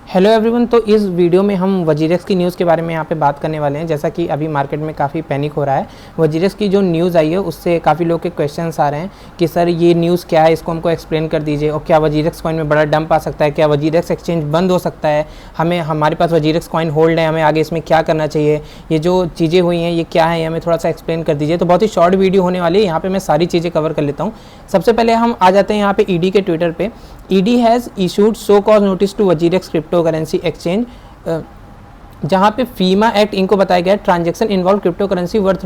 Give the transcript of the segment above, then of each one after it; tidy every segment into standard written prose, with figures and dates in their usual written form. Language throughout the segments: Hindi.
Hello everyone. तो इस वीडियो में हम वजीरेक्स की न्यूज़ के बारे में यहाँ पे बात करने वाले हैं। जैसा कि अभी मार्केट में काफ़ी पैनिक हो रहा है, वजीरेक्स की जो न्यूज़ आई है उससे काफ़ी लोग के क्वेश्चंस आ रहे हैं कि सर ये न्यूज़ क्या है, इसको हमको एक्सप्लेन कर दीजिए। और क्या वजीरेक्स कॉइन में बड़ा डंप आ सकता है, क्या वजीरेक्स एक्सचेंज बंद हो सकता है, हमारे पास वजीरेक्स कॉइन होल्ड है, हमें आगे इसमें क्या करना चाहिए, ये जो चीज़ें हुई हैं ये क्या है, हमें थोड़ा सा एक्सप्लेन कर दीजिए। तो बहुत ही शॉर्ट वीडियो होने वाली है, यहाँ पर मैं सारी चीज़ें कवर कर लेता हूँ। सबसे पहले हम आ जाते हैं यहाँ पे ईडी के ट्विटर पे। ED has issued show cause notice to WazirX crypto currency exchange, जहाँ पे फीमा एक्ट इनको बताया गया transaction involve crypto currency worth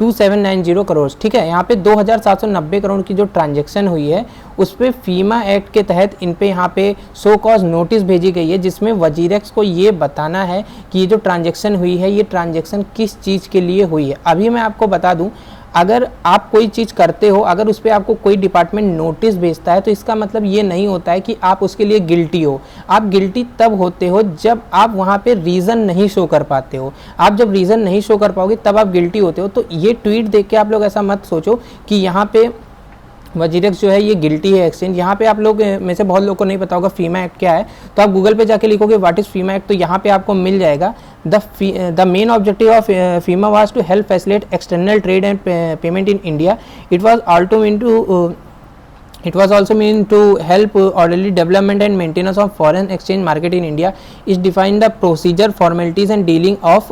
₹2790 crore. ठीक है, यहाँ पे 2790 करोड़ की जो ट्रांजैक्शन हुई है उस पर फीमा एक्ट के तहत इन पे यहाँ पे सो कॉज नोटिस भेजी गई है, जिसमें वजीरेक्स को ये बताना है कि ये जो ट्रांजैक्शन हुई है ये ट्रांजैक्शन किस चीज़ के लिए हुई है। अभी मैं आपको बता दूँ, अगर आप कोई चीज़ करते हो, अगर उस पर आपको कोई डिपार्टमेंट नोटिस भेजता है तो इसका मतलब ये नहीं होता है कि आप उसके लिए गिल्टी हो। आप गिल्टी तब होते हो जब आप वहाँ पे रीज़न नहीं शो कर पाते हो। आप जब रीज़न नहीं शो कर पाओगे तब आप गिल्टी होते हो। तो ये ट्वीट देख के आप लोग ऐसा मत सोचो कि यहाँ पे वजीरेक्स जो है ये गिल्टी है एक्सचेंज। यहाँ पे आप लोग में से बहुत लोगों को नहीं पता होगा फीमा एक्ट क्या है, तो आप गूगल पे जाके लिखोगे व्हाट इज़ फीमा एक्ट, तो यहाँ पे आपको मिल जाएगा। The main objective of FEMA was to help facilitate external trade and payment in India. It was also meant to help orderly development and maintenance of foreign exchange market in India. It defined the procedure, formalities and dealing of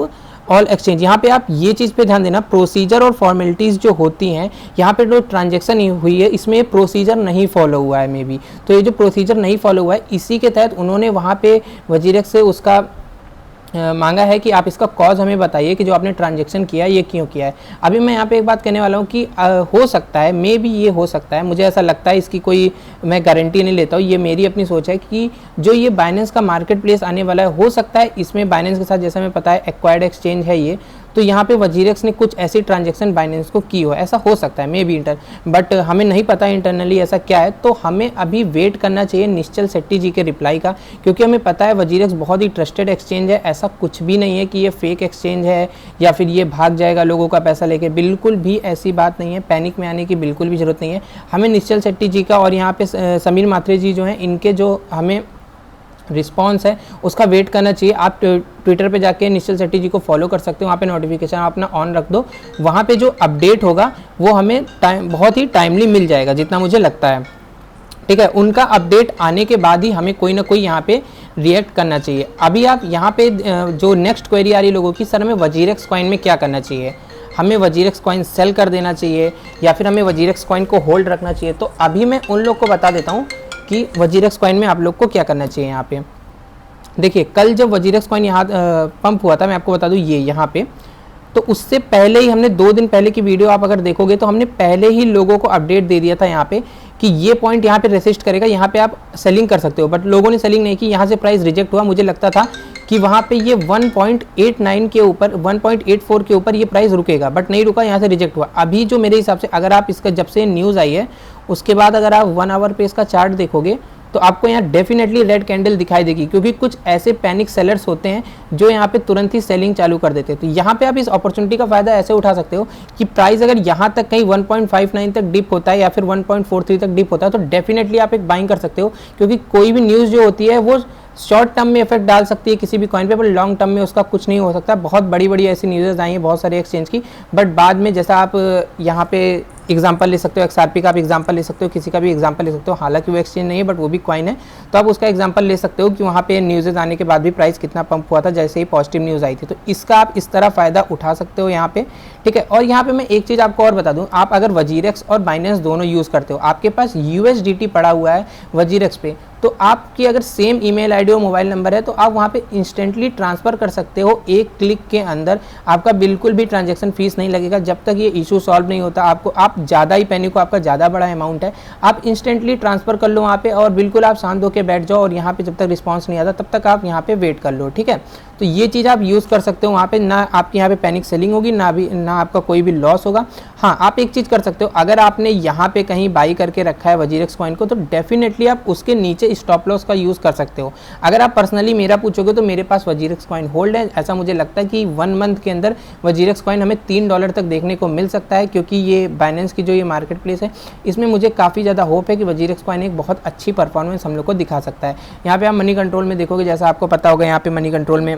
all exchange. यहाँ पे आप ये चीज़ पे ध्यान देना, प्रोसीजर और फॉर्मेलिटीज़ जो होती हैं, यहाँ पे जो ट्रांजैक्शन हुई है इसमें प्रोसीजर नहीं फॉलो हुआ है मे बी। तो ये जो प्रोसीजर नहीं फॉलो हुआ है इसी के तहत उन्होंने वहाँ पे वजीरेक्स से उसका मांगा है कि आप इसका कॉज हमें बताइए कि जो आपने ट्रांजैक्शन किया ये क्यों किया है। अभी मैं यहाँ पे एक बात कहने वाला हूँ कि हो सकता है, मे बी ये हो सकता है, मुझे ऐसा लगता है, इसकी कोई मैं गारंटी नहीं लेता हूँ, ये मेरी अपनी सोच है कि जो ये बाइनेंस का मार्केट प्लेस आने वाला है हो सकता है इसमें बाइनेंस के साथ, जैसा हमें पता है एक्वायर्ड एक्सचेंज है ये, तो यहाँ पे वजीरेक्स ने कुछ ऐसी ट्रांजैक्शन बाइनेंस को की हो, ऐसा हो सकता है मे बी बट हमें नहीं पता इंटरनली ऐसा क्या है। तो हमें अभी वेट करना चाहिए निश्चल शेट्टी जी के रिप्लाई का, क्योंकि हमें पता है वजीरेक्स बहुत ही ट्रस्टेड एक्सचेंज है। ऐसा कुछ भी नहीं है कि ये फेक एक्सचेंज है या फिर ये भाग जाएगा लोगों का पैसा लेके, बिल्कुल भी ऐसी बात नहीं है। पैनिक में आने की बिल्कुल भी जरूरत नहीं है। हमें निश्चल शेट्टी जी का और यहाँ पे समीर म्हात्रे जी जो हैं इनके जो हमें रिस्पॉन्स है उसका वेट करना चाहिए। आप ट्विटर पे जाके निश्चल शेट्टी जी को फॉलो कर सकते हो, वहाँ पे नोटिफिकेशन अपना ऑन रख दो, वहाँ पे जो अपडेट होगा वो हमें बहुत ही टाइमली मिल जाएगा जितना मुझे लगता है। ठीक है, उनका अपडेट आने के बाद ही हमें कोई ना कोई यहाँ पे रिएक्ट करना चाहिए। अभी आप यहाँ पे जो नेक्स्ट क्वेरी आ रही है लोगों की, सर हमें वजीरेक्स कॉइन में क्या करना चाहिए, हमें वजीरेक्स कॉइन सेल कर देना चाहिए या फिर हमें वजीरेक्स कॉइन को होल्ड रखना चाहिए। तो अभी मैं उन लोग को बता देता हूँ कि वजीरेक्स कॉइन में आप लोग को क्या करना चाहिए। यहाँ पे देखिए, कल जब वजीरेक्स कॉइन यहाँ पंप हुआ था, मैं आपको बता दूँ ये यहाँ पे, तो उससे पहले ही हमने 2 दिन पहले की वीडियो आप अगर देखोगे तो हमने पहले ही लोगों को अपडेट दे दिया था यहाँ पे कि ये पॉइंट यहाँ पे रेसिस्ट करेगा, यहाँ पे आप सेलिंग कर सकते हो, बट लोगों ने सेलिंग नहीं की, यहाँ से प्राइस रिजेक्ट हुआ। मुझे लगता था कि वहाँ पे ये 1.89 के ऊपर, 1.84 के ऊपर ये प्राइस रुकेगा, बट नहीं रुका, यहाँ से रिजेक्ट हुआ। अभी जो मेरे हिसाब से अगर आप इसका जब से न्यूज़ आई है उसके बाद अगर आप 1 आवर पे इसका चार्ट देखोगे तो आपको यहाँ डेफिनेटली रेड कैंडल दिखाई देगी, क्योंकि कुछ ऐसे पैनिक सेलर्स होते हैं जो यहाँ पे तुरंत ही सेलिंग चालू कर देते हैं। तो यहाँ पे आप इस अपॉर्चुनिटी का फायदा ऐसे उठा सकते हो कि प्राइस अगर यहाँ तक कहीं 1.59 तक डिप होता है या फिर 1.43 तक डिप होता है तो डेफिनेटली आप एक बाइंग कर सकते हो, क्योंकि कोई भी न्यूज़ जो होती है वो शॉर्ट टर्म में इफेक्ट डाल सकती है किसी भी कॉइन पे, पर लॉन्ग टर्म में उसका कुछ नहीं हो सकता। बहुत बड़ी बड़ी ऐसी न्यूज़ आई हैं बहुत सारे एक्सचेंज की, बट बाद में जैसा आप यहाँ पे एग्जांपल ले सकते हो, XRP का आप एग्जांपल ले सकते हो, किसी का भी एग्जांपल ले सकते हो, हालांकि वो एक्सचेंज नहीं है बट वो भी कॉइन है, तो आप उसका एग्जांपल ले सकते हो कि वहाँ पे न्यूज़ आने के बाद भी प्राइस कितना पंप हुआ था जैसे ही पॉजिटिव न्यूज़ आई थी। तो इसका आप इस तरह फ़ायदा उठा सकते हो यहाँ पे। ठीक है, और यहाँ पे मैं एक चीज़ आपको और बता दूँ, आप अगर वजीरेक्स और बाइनेंस दोनों यूज़ करते हो, आपके पास USDT पड़ा हुआ है वजीरेक्स पे, तो आपकी अगर सेम ईमेल आईडी और मोबाइल नंबर है तो आप वहाँ पे इंस्टेंटली ट्रांसफ़र कर सकते हो एक क्लिक के अंदर। आपका बिल्कुल भी ट्रांजैक्शन फीस नहीं लगेगा जब तक ये इशू सॉल्व नहीं होता। आप ज़्यादा ही पैनिक को, आपका ज़्यादा बड़ा अमाउंट है, आप इंस्टेंटली ट्रांसफ़र कर लो वहाँ पे और बिल्कुल आप शांत होकर बैठ जाओ, और यहाँ पे जब तक रिस्पॉन्स नहीं आता तब तक आप यहाँ पे वेट कर लो। ठीक है, तो ये चीज़ आप यूज़ कर सकते हो। वहाँ पे ना आपकी यहाँ पे पैनिक सेलिंग होगी, ना आपका कोई भी लॉस होगा। हाँ, आप एक चीज़ कर सकते हो, अगर आपने यहाँ पे कहीं बाई करके रखा है वजीरेक्स कॉइन को, तो डेफिनेटली आप उसके नीचे स्टॉप लॉस का यूज़ कर सकते हो। अगर आप पर्सनली मेरा पूछोगे तो मेरे पास वजीरेक्स कॉइन होल्ड है। ऐसा मुझे लगता है कि 1 मंथ के अंदर वजीरेक्स कॉइन हमें $3 तक देखने को मिल सकता है, क्योंकि ये बाइनेंस की जो ये मार्केट प्लेस है, इसमें मुझे काफ़ी ज़्यादा होप है कि वजीरेक्स कॉइन एक बहुत अच्छी परफॉर्मेंस हम लोग को दिखा सकता है। यहाँ पे आप मनी कंट्रोल में देखोगे, जैसा आपको पता होगा, यहाँ पे मनी कंट्रोल में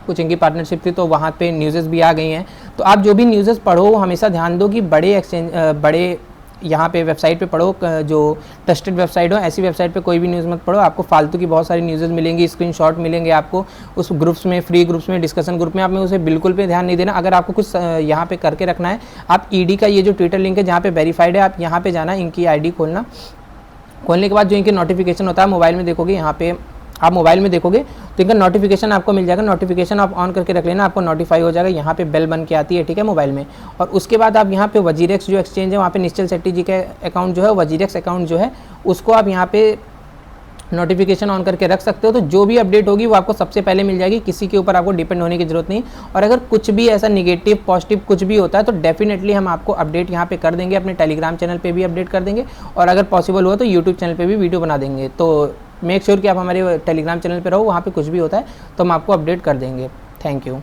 कुछ इनकी पार्टनरशिप थी, तो वहाँ पे न्यूज़ेस भी आ गई हैं। तो आप जो भी न्यूज़ेस पढ़ो, हमेशा ध्यान दो कि बड़े यहाँ पे वेबसाइट पे पढ़ो, जो ट्रस्टेड वेबसाइट हो। ऐसी वेबसाइट पे कोई भी न्यूज़ मत पढ़ो, आपको फालतू की बहुत सारी न्यूज़ेस मिलेंगी, स्क्रीनशॉट मिलेंगे आपको उस ग्रुप्स में, फ्री ग्रुप्स में, डिस्कशन ग्रुप में। आप में उसे बिल्कुल भी ध्यान नहीं देना। अगर आपको कुछ यहाँ पे करके रखना है, आप ईडी का ये जो ट्विटर लिंक है जहाँ पे वेरीफाइड है, आप यहाँ पे जाना, इनकी आईडी खोलने के बाद जो इनके नोटिफिकेशन होता है मोबाइल में देखोगे, यहाँ पे आप मोबाइल में देखोगे तो इनका नोटिफिकेशन आपको मिल जाएगा। नोटिफिकेशन आप ऑन करके रख लेना, आपको नोटिफाई हो जाएगा, यहाँ पे बेल बन के आती है, ठीक है, मोबाइल में। और उसके बाद आप यहाँ पे वजीरेक्स जो एक्सचेंज है, वहाँ पे निश्चल शेट्टी जी का अकाउंट जो है, वजीरेक्स अकाउंट जो है, उसको आप यहाँ पे नोटिफिकेशन ऑन करके रख सकते हो। तो जो भी अपडेट होगी वो आपको सबसे पहले मिल जाएगी, किसी के ऊपर आपको डिपेंड होने की जरूरत नहीं। और अगर कुछ भी ऐसा निगेटिव पॉजिटिव कुछ भी होता है तो डेफिनेटली हम आपको अपडेट यहाँ पे कर देंगे, अपने टेलीग्राम चैनल पे भी अपडेट कर देंगे, और अगर पॉसिबल हुआ तो यूट्यूब चैनल पे भी वीडियो बना देंगे। तो मेक श्योर कि आप हमारे टेलीग्राम चैनल पे रहो, वहाँ पे कुछ भी होता है तो हम आपको अपडेट कर देंगे। Thank you.